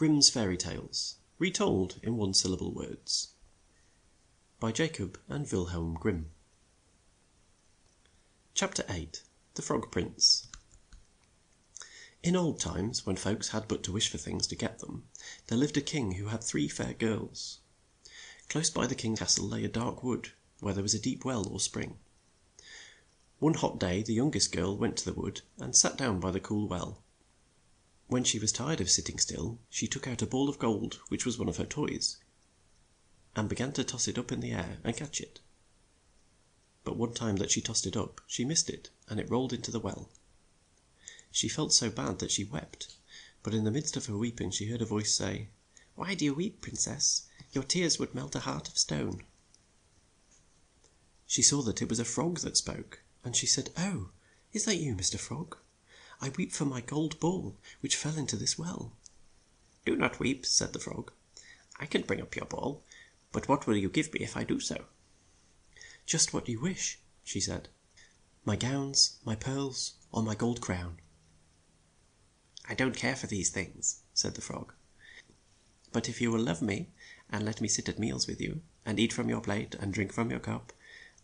Grimm's Fairy Tales, retold in one-syllable words, by Jacob and Wilhelm Grimm. Chapter 8. The Frog Prince. In old times, when folks had but to wish for things to get them, there lived a king who had 3 fair girls. Close by the king's castle lay a dark wood, where there was a deep well or spring. One hot day the youngest girl went to the wood and sat down by the cool well. When she was tired of sitting still, she took out a ball of gold, which was one of her toys, and began to toss it up in the air and catch it. But one time that she tossed it up, she missed it, and it rolled into the well. She felt so bad that she wept, but in the midst of her weeping she heard a voice say, "Why do you weep, princess? Your tears would melt a heart of stone." She saw that it was a frog that spoke, and she said, "Oh, is that you, Mr. Frog? I weep for my gold ball, which fell into this well." "Do not weep," said the frog. "I can bring up your ball, but what will you give me if I do so?" "Just what you wish," she said. "My gowns, my pearls, or my gold crown." "I don't care for these things," said the frog. "But if you will love me, and let me sit at meals with you, and eat from your plate, and drink from your cup,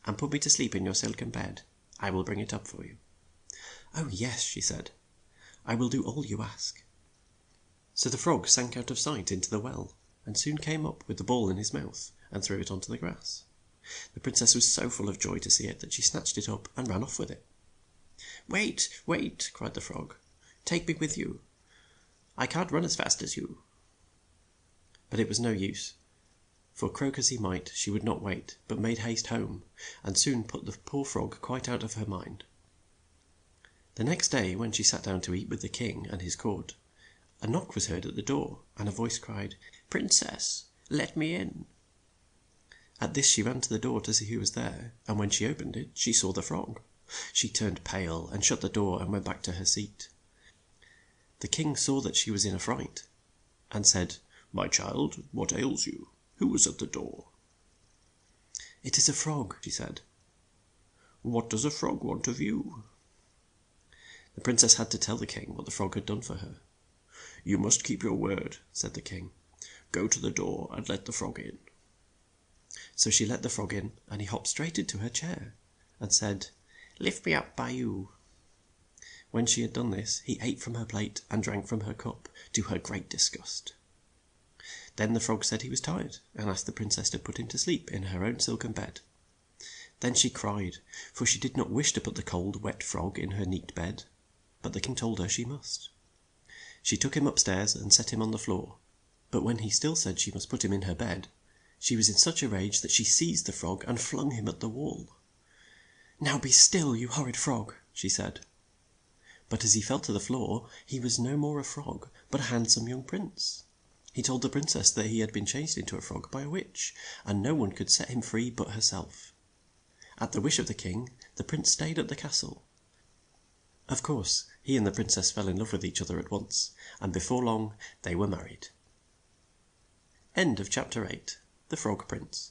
and put me to sleep in your silken bed, I will bring it up for you." "Oh, yes," she said, "I will do all you ask." So the frog sank out of sight into the well, and soon came up with the ball in his mouth, and threw it onto the grass. The princess was so full of joy to see it that she snatched it up and ran off with it. "Wait, wait!" cried the frog. "Take me with you. I can't run as fast as you." But it was no use, for croak as he might, she would not wait, but made haste home, and soon put the poor frog quite out of her mind. The next day, when she sat down to eat with the king and his court, a knock was heard at the door, and a voice cried, "Princess, let me in." At this she ran to the door to see who was there, and when she opened it, she saw the frog. She turned pale, and shut the door, and went back to her seat. The king saw that she was in a fright, and said, "My child, what ails you? Who is at the door?" "It is a frog," she said. "What does a frog want of you?" The princess had to tell the king what the frog had done for her. "You must keep your word," said the king. "Go to the door and let the frog in." So she let the frog in, and he hopped straight into her chair, and said, "Lift me up by you." When she had done this, he ate from her plate and drank from her cup, to her great disgust. Then the frog said he was tired, and asked the princess to put him to sleep in her own silken bed. Then she cried, for she did not wish to put the cold, wet frog in her neat bed, but the king told her she must. She took him upstairs and set him on the floor, but when he still said she must put him in her bed, she was in such a rage that she seized the frog and flung him at the wall. "Now be still, you horrid frog," she said. But as he fell to the floor, he was no more a frog, but a handsome young prince. He told the princess that he had been changed into a frog by a witch, and no one could set him free but herself. At the wish of the king, the prince stayed at the castle. Of course, he and the princess fell in love with each other at once, and before long they were married. End of chapter 8. The Frog Prince.